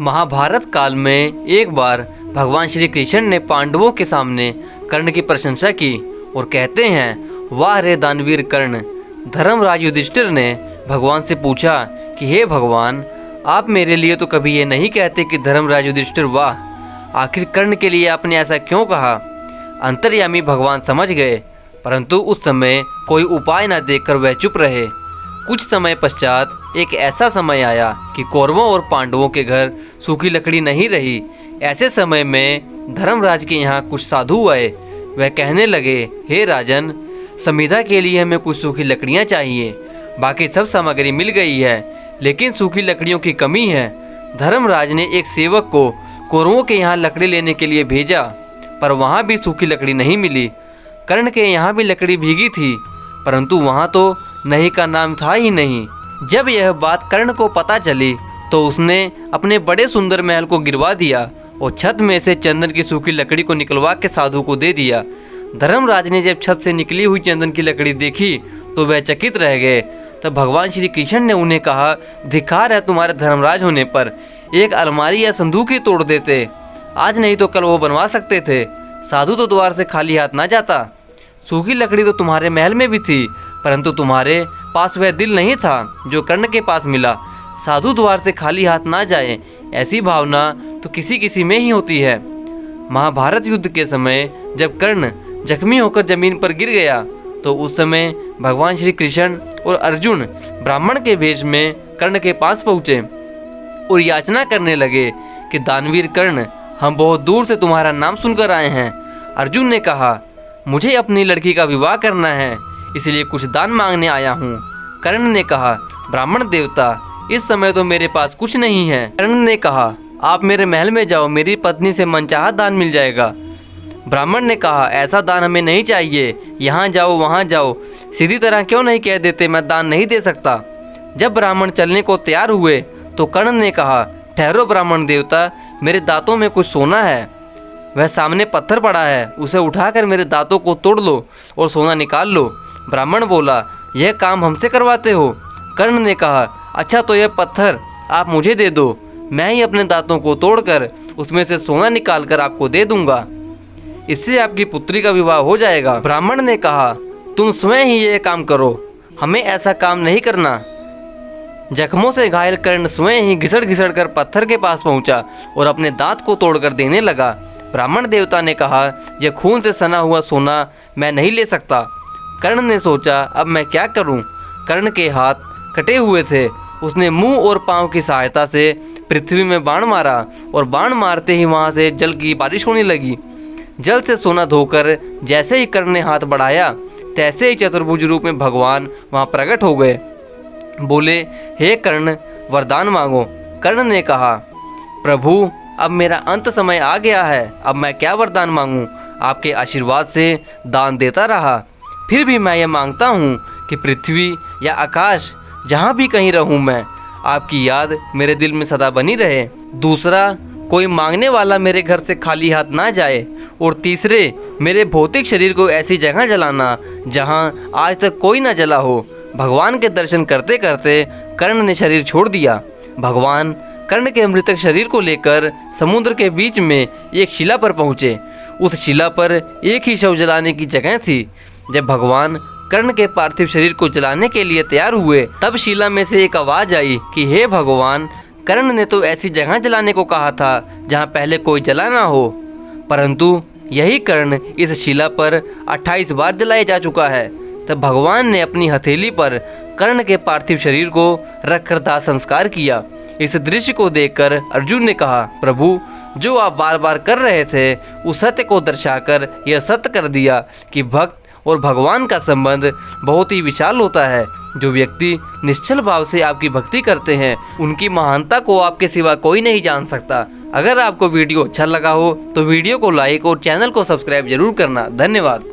महाभारत काल में एक बार भगवान श्री कृष्ण ने पांडवों के सामने कर्ण की प्रशंसा की और कहते हैं, वाह रे दानवीर कर्ण। धर्मराज युधिष्ठिर ने भगवान से पूछा कि हे भगवान, आप मेरे लिए तो कभी ये नहीं कहते कि धर्मराज युधिष्ठिर वाह, आखिर कर्ण के लिए आपने ऐसा क्यों कहा। अंतर्यामी भगवान समझ गए, परंतु उस समय कोई उपाय न देखकर वह चुप रहे। कुछ समय पश्चात एक ऐसा समय आया कि कौरवों और पांडवों के घर सूखी लकड़ी नहीं रही। ऐसे समय में धर्मराज के यहाँ कुछ साधु आए। वह कहने लगे, हे राजन, संविदा के लिए हमें कुछ सूखी लकड़ियाँ चाहिए। बाकी सब सामग्री मिल गई है, लेकिन सूखी लकड़ियों की कमी है। धर्मराज ने एक सेवक को कौरवों के यहाँ लकड़ी लेने के लिए भेजा, पर वहाँ भी सूखी लकड़ी नहीं मिली। कर्ण के यहाँ भी लकड़ी भीगी थी, परंतु वहाँ तो नहीं का नाम था ही नहीं। जब यह बात कर्ण को पता चली तो उसने अपने बड़े सुंदर महल को गिरवा दिया और छत में से चंदन की सूखी लकड़ी को निकलवा के साधु को दे दिया। धर्मराज ने जब छत से निकली हुई चंदन की लकड़ी देखी तो वह चकित रह गए। तब भगवान श्री कृष्ण ने उन्हें कहा, धिक्कार है तुम्हारे धर्मराज होने पर। एक अलमारी या संदूक ही तोड़ देते, आज नहीं तो कल वो बनवा सकते थे। साधु तो द्वार से खाली हाथ ना जाता। सूखी लकड़ी तो तुम्हारे महल में भी थी, परंतु तुम्हारे पास वह दिल नहीं था जो कर्ण के पास मिला। साधु द्वार से खाली हाथ ना जाए, ऐसी भावना तो किसी किसी में ही होती है। महाभारत युद्ध के समय जब कर्ण जख्मी होकर जमीन पर गिर गया तो उस समय भगवान श्री कृष्ण और अर्जुन ब्राह्मण के वेश में कर्ण के पास पहुँचे और याचना करने लगे कि दानवीर कर्ण, हम बहुत दूर से तुम्हारा नाम सुनकर आए हैं। अर्जुन ने कहा, मुझे अपनी लड़की का विवाह करना है, इसलिए कुछ दान मांगने आया हूँ। कर्ण ने कहा, ब्राह्मण देवता, इस समय तो मेरे पास कुछ नहीं है। कर्ण ने कहा, आप मेरे महल में जाओ, मेरी पत्नी से मनचाहा दान मिल जाएगा। ब्राह्मण ने कहा, ऐसा दान हमें नहीं चाहिए, यहाँ जाओ वहाँ जाओ, सीधी तरह क्यों नहीं कह देते मैं दान नहीं दे सकता। जब ब्राह्मण चलने को तैयार हुए तो कर्ण ने कहा, ठहरो ब्राह्मण देवता, मेरे दांतों में कुछ सोना है। वह सामने पत्थर पड़ा है, उसे उठाकर मेरे दांतों को तोड़ लो और सोना निकाल लो। ब्राह्मण बोला, यह काम हमसे करवाते हो। कर्ण ने कहा, अच्छा तो यह पत्थर आप मुझे दे दो, मैं ही अपने दांतों को तोड़कर उसमें से सोना निकाल कर आपको दे दूंगा, इससे आपकी पुत्री का विवाह हो जाएगा। ब्राह्मण ने कहा, तुम स्वयं ही यह काम करो, हमें ऐसा काम नहीं करना। जख्मों से घायल कर्ण स्वयं ही घिसड़ घिसड़ कर पत्थर के पास पहुंचा और अपने दांत को तोड़कर देने लगा। ब्राह्मण देवता ने कहा, यह खून से सना हुआ सोना मैं नहीं ले सकता। कर्ण ने सोचा, अब मैं क्या करूं? कर्ण के हाथ कटे हुए थे। उसने मुंह और पांव की सहायता से पृथ्वी में बाण मारा और बाण मारते ही वहां से जल की बारिश होने लगी। जल से सोना धोकर जैसे ही कर्ण ने हाथ बढ़ाया, तैसे ही चतुर्भुज रूप में भगवान वहां प्रकट हो गए। बोले, हे कर्ण, वरदान मांगो। कर्ण ने कहा, प्रभु, अब मेरा अंत समय आ गया है, अब मैं क्या वरदान मांगूं? आपके आशीर्वाद से दान देता रहा, फिर भी मैं ये मांगता हूँ कि पृथ्वी या आकाश जहाँ भी कहीं रहूँ मैं, आपकी याद मेरे दिल में सदा बनी रहे। दूसरा, कोई मांगने वाला मेरे घर से खाली हाथ ना जाए। और तीसरे, मेरे भौतिक शरीर को ऐसी जगह जलाना जहाँ आज तक कोई ना जला हो। भगवान के दर्शन करते करते कर्ण ने शरीर छोड़ दिया। भगवान कर्ण के मृतक शरीर को लेकर समुद्र के बीच में एक शिला पर पहुँचे। उस शिला पर एक ही शव जलाने की जगह थी। जब भगवान कर्ण के पार्थिव शरीर को जलाने के लिए तैयार हुए, तब शिला में से एक आवाज़ आई कि हे भगवान, कर्ण ने तो ऐसी जगह जलाने को कहा था जहाँ पहले कोई जला ना हो, परंतु यही कर्ण इस शिला पर 28 बार जलाया जा चुका है। तब भगवान ने अपनी हथेली पर कर्ण के पार्थिव शरीर को रखकर दाह संस्कार किया। इस दृश्य को देखकर अर्जुन ने कहा, प्रभु, जो आप बार बार कर रहे थे उस सत्य को दर्शाकर यह सत्य कर दिया कि भक्त और भगवान का संबंध बहुत ही विशाल होता है। जो व्यक्ति निश्चल भाव से आपकी भक्ति करते हैं, उनकी महानता को आपके सिवा कोई नहीं जान सकता। अगर आपको वीडियो अच्छा लगा हो तो वीडियो को लाइक और चैनल को सब्सक्राइब जरूर करना। धन्यवाद।